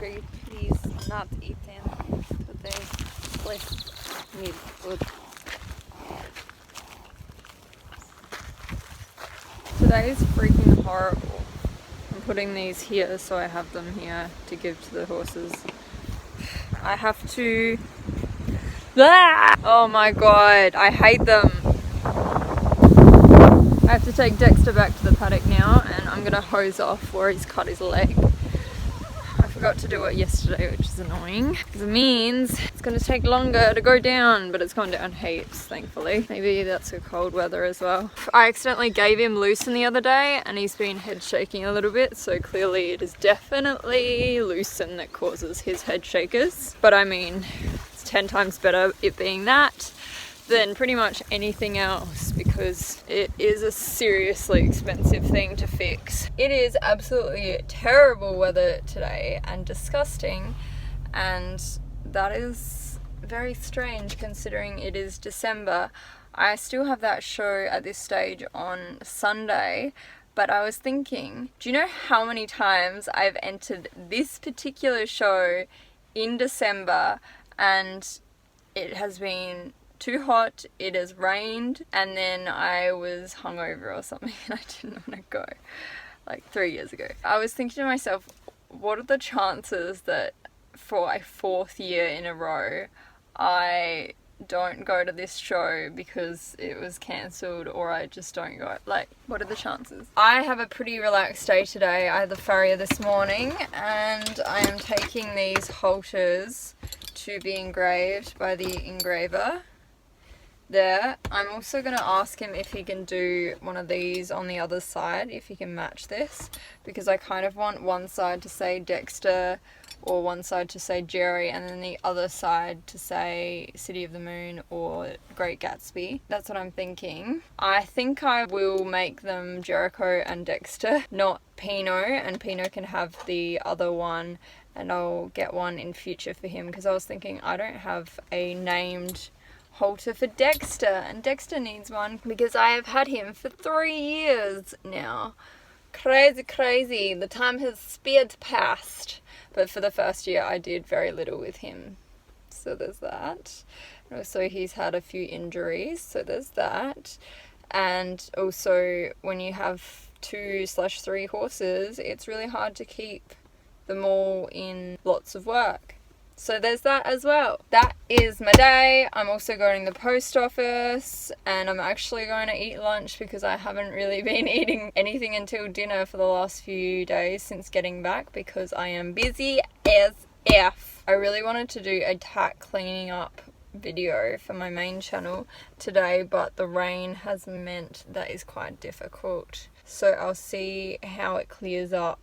hungry. Please not eating today. Please need food. Today is freaking horrible. I'm putting these here so I have them here to give to the horses. I have to... Ah! Oh my god, I hate them. I have to take Dexter back to the paddock now and I'm gonna hose off where he's cut his leg. I forgot to do it yesterday, which is annoying because it means it's gonna take longer to go down, but it's gone down heaps, thankfully. Maybe that's the cold weather as well. I accidentally gave him Lucin the other day and he's been head shaking a little bit, so clearly it is definitely Lucin that causes his head shakers. But I mean, it's 10 times better it being that than pretty much anything else, because it is a seriously expensive thing to fix. It is absolutely terrible weather today and disgusting, and that is very strange considering it is December. I still have that show at this stage on Sunday, but I was thinking, do you know how many times I've entered this particular show in December and it has been too hot, it has rained, and then I was hungover or something and I didn't want to go, like 3 years ago. I was thinking to myself, what are the chances that for a 4th year in a row I don't go to this show because it was cancelled, or I just don't go? Like, what are the chances? I have a pretty relaxed day today. I had the farrier this morning and I am taking these halters to be engraved by the engraver there. I'm also going to ask him if he can do one of these on the other side, if he can match this, because I kind of want one side to say Dexter or one side to say Jerry and then the other side to say City of the Moon or Great Gatsby. That's what I'm thinking. I think I will make them Jericho and Dexter, not Pinot, and Pinot can have the other one and I'll get one in future for him, because I was thinking I don't have a named halter for Dexter and Dexter needs one because I have had him for 3 years now. Crazy, the time has sped past, but for the first year I did very little with him, so there's that. And also he's had a few injuries, so there's that. And also when you have 2/3 horses, it's really hard to keep them all in lots of work. So there's that as well. That is my day. I'm also going to the post office and I'm actually going to eat lunch because I haven't really been eating anything until dinner for the last few days since getting back, because I am busy as F. I really wanted to do a tack cleaning up video for my main channel today, but the rain has meant that is quite difficult. So I'll see how it clears up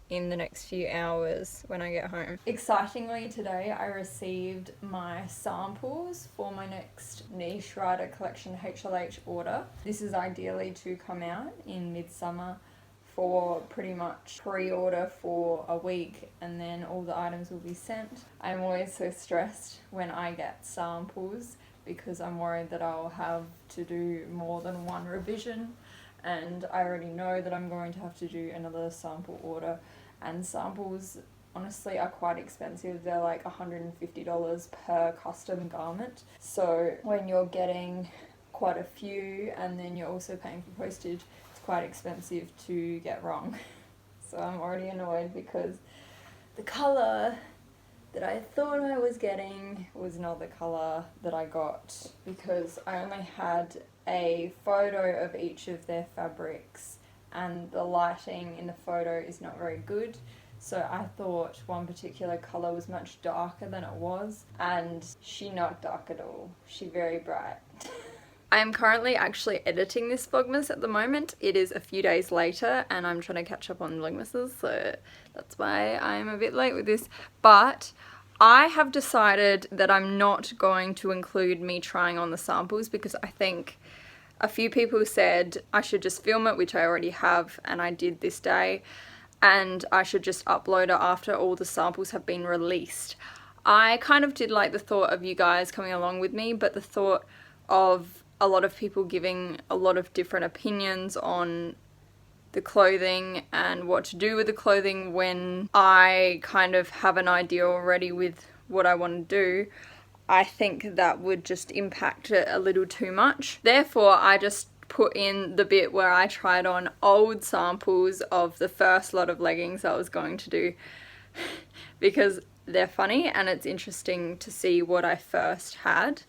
in the next few hours when I get home. Excitingly today I received my samples for my next Niche Rider Collection HLH order. This is ideally to come out in midsummer for pretty much pre-order for a week, and then all the items will be sent. I'm always so stressed when I get samples because I'm worried that I'll have to do more than one revision, and I already know that I'm going to have to do another sample order. And samples honestly are quite expensive. They're like $150 per custom garment. So when you're getting quite a few and then you're also paying for postage, it's quite expensive to get wrong. So I'm already annoyed because the colour that I thought I was getting was not the colour that I got, because I only had a photo of each of their fabrics and the lighting in the photo is not very good. So I thought one particular colour was much darker than it was, and she not dark at all. She very bright. I am currently actually editing this Vlogmas at the moment. It is a few days later and I'm trying to catch up on Vlogmases, so that's why I'm a bit late with this. But I have decided that I'm not going to include me trying on the samples, because I think a few people said I should just film it, which I already have and I did this day, and I should just upload it after all the samples have been released. I kind of did like the thought of you guys coming along with me, but the thought of a lot of people giving a lot of different opinions on the clothing and what to do with the clothing when I kind of have an idea already with what I want to do, I think that would just impact it a little too much. Therefore, I just put in the bit where I tried on old samples of the first lot of leggings I was going to do because they're funny and it's interesting to see what I first had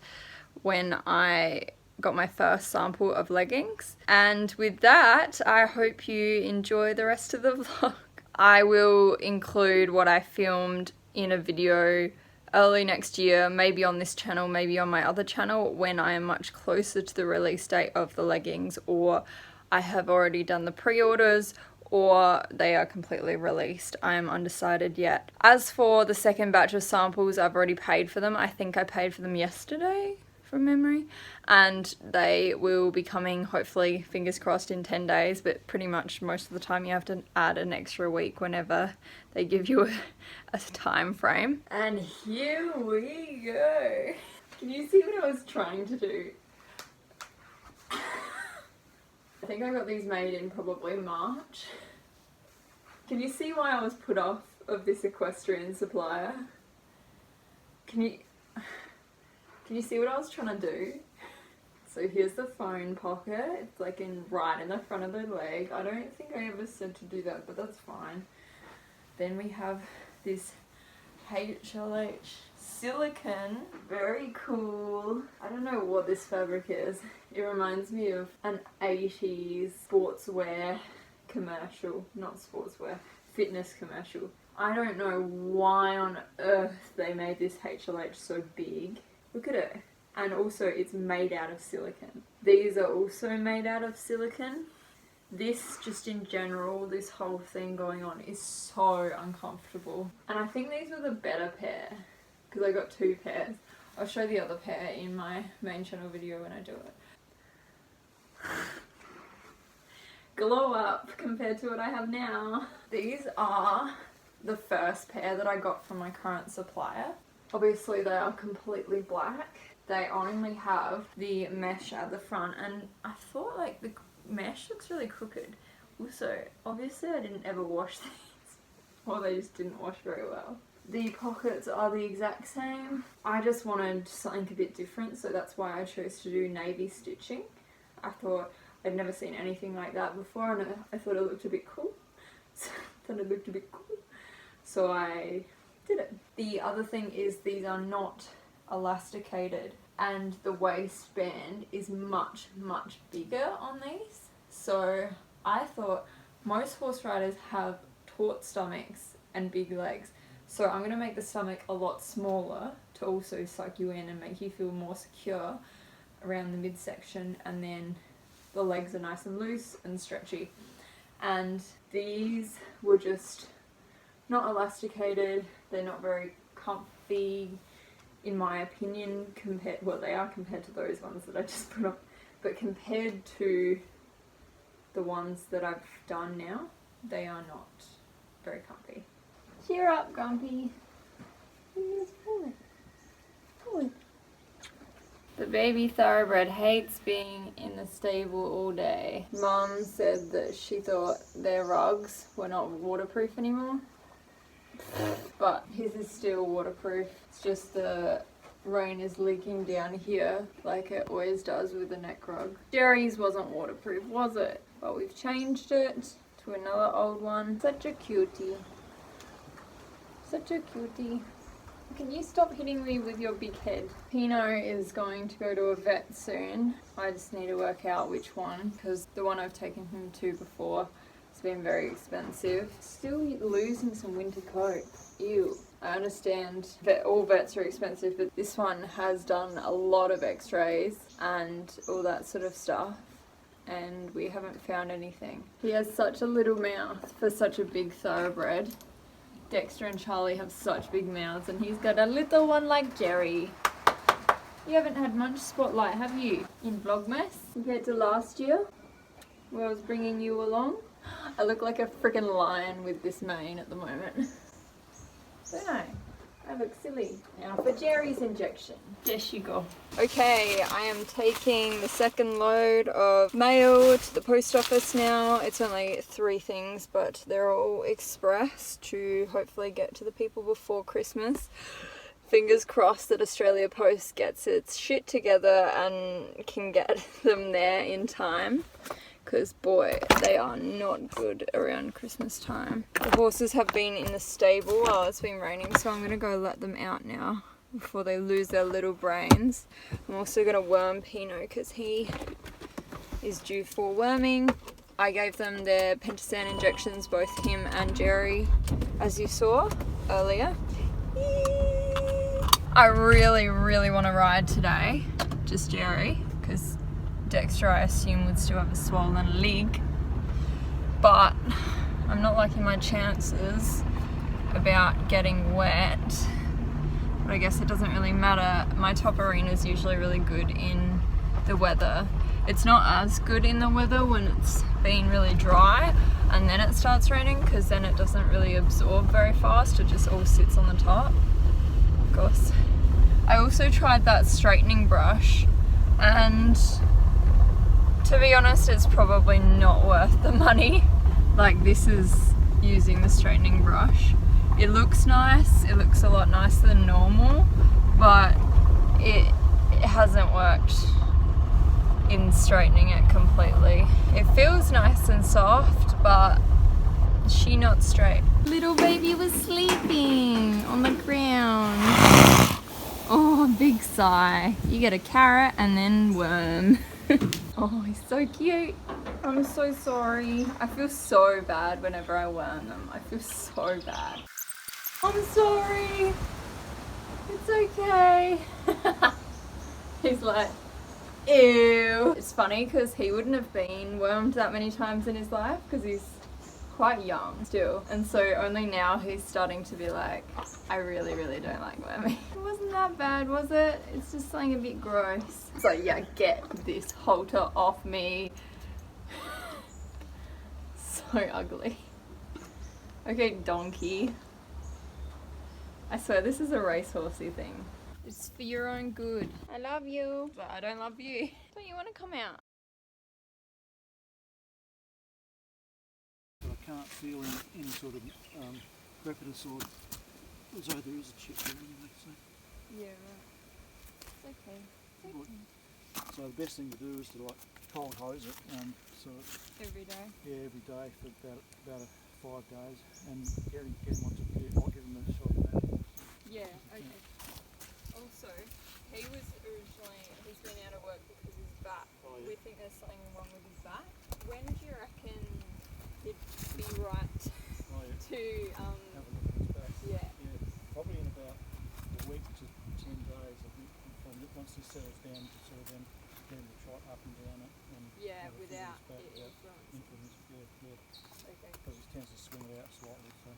when I got my first sample of leggings. And with that, I hope you enjoy the rest of the vlog. I will include what I filmed in a video early next year, maybe on this channel, maybe on my other channel, when I am much closer to the release date of the leggings, or I have already done the pre-orders, or they are completely released. I am undecided yet. As for the second batch of samples, I've already paid for them. I think I paid for them yesterday from memory, and they will be coming hopefully, fingers crossed, in 10 days, but pretty much most of the time you have to add an extra week whenever they give you a time frame. And here we go. Can you see what I was trying to do? I think I got these made in probably March. Can you see why I was put off of this equestrian supplier? Can you see what I was trying to do? So here's the phone pocket. It's like right in the front of the leg. I don't think I ever said to do that, but that's fine. Then we have this HLH silicone. Very cool. I don't know what this fabric is. It reminds me of an 80s sportswear commercial. Not sportswear, fitness commercial. I don't know why on earth they made this HLH so big. Look at it. And also it's made out of silicone. These are also made out of silicone. This, just in general, this whole thing going on is so uncomfortable. And I think these were the better pair, because I got 2 pairs. I'll show the other pair in my main channel video when I do it. Glow up compared to what I have now. These are the first pair that I got from my current supplier. Obviously they are completely black. They only have the mesh at the front, and I thought like the mesh looks really crooked. Also, obviously I didn't ever wash these, or they just didn't wash very well. The pockets are the exact same. I just wanted something a bit different, so that's why I chose to do navy stitching. I thought I'd never seen anything like that before, and I thought it looked a bit cool. So I did it. The other thing is these are not elasticated, and the waistband is much bigger on these. So I thought most horse riders have taut stomachs and big legs, so I'm going to make the stomach a lot smaller to also suck you in and make you feel more secure around the midsection, and then the legs are nice and loose and stretchy. And these were just not elasticated. They're not very comfy in my opinion, they are compared to those ones that I just put on, but compared to the ones that I've done now, they are not very comfy. Cheer up, Grumpy. The baby thoroughbred hates being in the stable all day. Mum said that she thought their rugs were not waterproof anymore. But his is still waterproof. It's just the rain is leaking down here like it always does with the neck rug. Jerry's wasn't waterproof, was it? But we've changed it to another old one. Such a cutie. Such a cutie. Can you stop hitting me with your big head? Pinot is going to go to a vet soon. I just need to work out which one, because the one I've taken him to before, it's been very expensive. Still losing some winter coat. Ew. I understand that all vets are expensive, but this one has done a lot of x-rays and all that sort of stuff, and we haven't found anything. He has such a little mouth for such a big thoroughbred. Dexter and Charlie have such big mouths, and he's got a little one like Jerry. You haven't had much spotlight, have you, in Vlogmas compared to last year, where I was bringing you along? I look like a freaking lion with this mane at the moment. Don't I? I look silly. Now for Jerry's injection. There she go. Okay, I am taking the second load of mail to the post office now. It's only 3 things, but they're all express to hopefully get to the people before Christmas. Fingers crossed that Australia Post gets its shit together and can get them there in time. Because boy, they are not good around Christmas time. The horses have been in the stable while it's been raining, so I'm going to go let them out now before they lose their little brains. I'm also going to worm Pinot because he is due for worming. I gave them their Pentasan injections, both him and Jerry, as you saw earlier. I really want to ride today, just Jerry, because Dexter, I assume, would still have a swollen leg, but I'm not liking my chances about getting wet, but I guess it doesn't really matter. My top arena is usually really good in the weather. It's not as good in the weather when it's been really dry and then it starts raining, because then it doesn't really absorb very fast, it just all sits on the top. Of course. I also tried that straightening brush, and to be honest, it's probably not worth the money. Like, this is using the straightening brush. It looks nice, it looks a lot nicer than normal, but it hasn't worked in straightening it completely. It feels nice and soft, but she not straight. Little baby was sleeping on the ground. Oh, big sigh. You get a carrot and then worm. Oh, he's so cute. I'm so sorry. I feel so bad whenever I worm them. I feel so bad. I'm sorry. It's okay. He's like, ew. It's funny because he wouldn't have been wormed that many times in his life because he's quite young still, and so only now he's starting to be like, I really don't like worming. It wasn't that bad, was it? It's just something a bit gross. So yeah, get this halter off me. So ugly. Okay, donkey. I swear this is a racehorsey thing. It's for your own good. I love you, but I don't love you. Don't you want to come out? I can't feel any sort of crepitus, or although there is a chip there anyway. So. Yeah, right. It's okay. It's okay. So the best thing to do is to like cold hose it. So every day. Yeah, every day for about 5 days, and get him onto the I'll give him a shot of that. Yeah. Okay. Also, he's been out of work because of his back. Oh, yeah. We think there's something wrong with his back. When do you reckon it'd be right to have a look at his back? Yeah. Probably in about a week to 10 days, I think, once he settles down, so then get him to trot up and down it. And without it influence. Yeah. Okay. Because it tends to swing it out slightly, so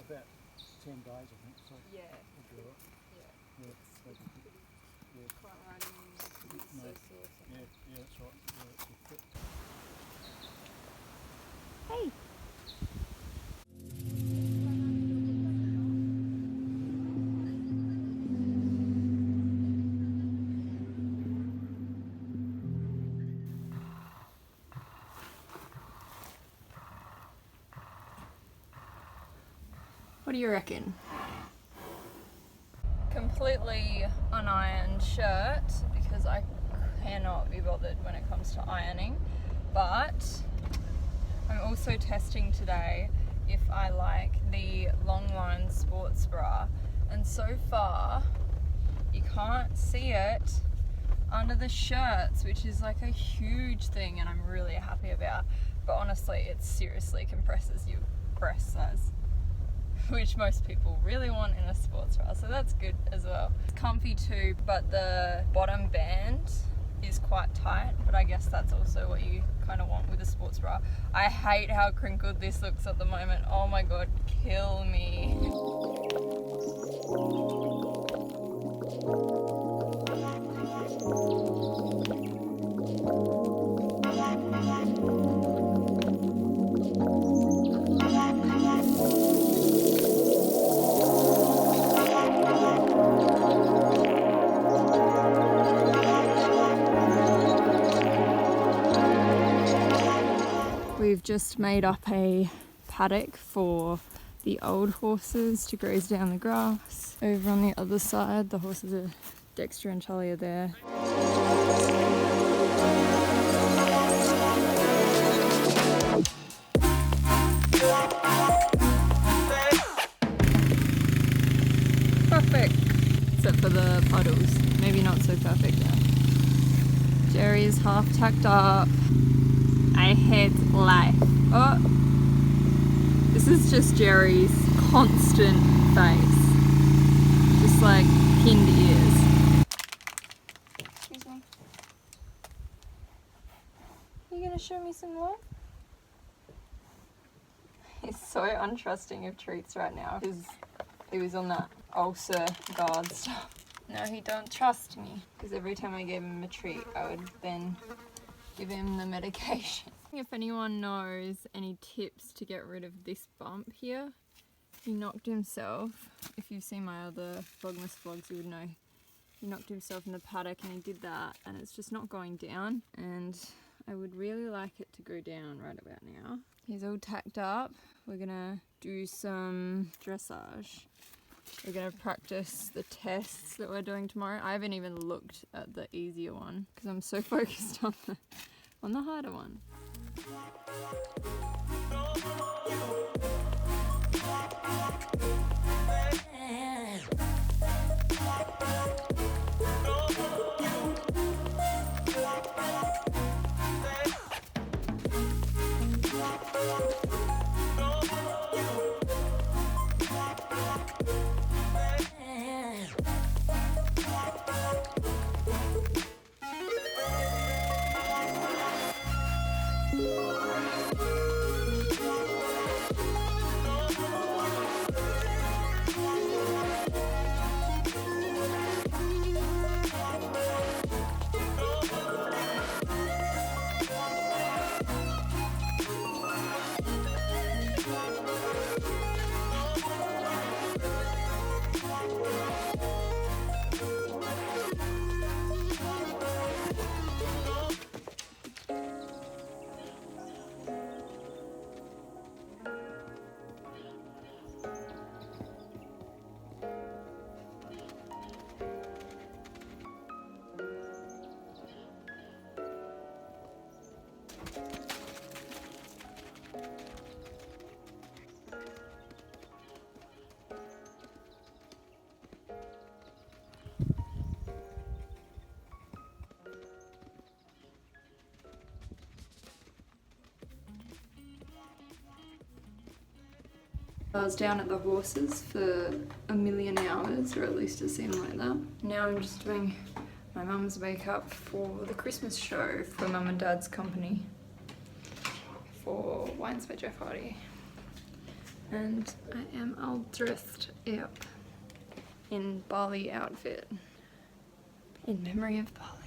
about 10 days, I think. So yeah. We'll do it. Yeah. Quite right. It's so sore. Yeah, that's right. Yeah, hey. What do you reckon? Completely unironed shirt because I cannot be bothered when it comes to ironing, but I'm also testing today if I like the Longline sports bra, and so far you can't see it under the shirts, which is like a huge thing and I'm really happy about, but honestly it seriously compresses your breast size, which most people really want in a sports bra, so that's good as well. It's comfy too, but the bottom band is quite tight, but I guess that's also what you kind of want with a sports bra. I hate how crinkled this looks at the moment. Oh my god, kill me. We've just made up a paddock for the old horses to graze down the grass. Over on the other side, the horses are, Dexter and Charlie are there. Perfect, except for the puddles. Maybe not so perfect now. Jerry is half tacked up. I hate life. Oh, this is just Jerry's constant face. Just like pinned ears. Excuse me. Are you gonna show me some love? He's so untrusting of treats right now because he was on that ulcer guard stuff. No, he don't trust me because every time I gave him a treat, I would then give him the medication. If anyone knows any tips to get rid of this bump here, he knocked himself. If you've seen my other Vlogmas vlogs, you would know. He knocked himself in the paddock and he did that, and it's just not going down, and I would really like it to go down right about now. He's all tacked up. We're gonna do some dressage. We're gonna practice the tests that we're doing tomorrow. I haven't even looked at the easier one because I'm so focused on the harder one. I was down at the horses for a million hours, or at least it seemed like that. Now I'm just doing my mum's makeup for the Christmas show for Mum and Dad's company for Wines by Jeff Hardy. And I am all dressed up in Bali outfit in memory of Bali.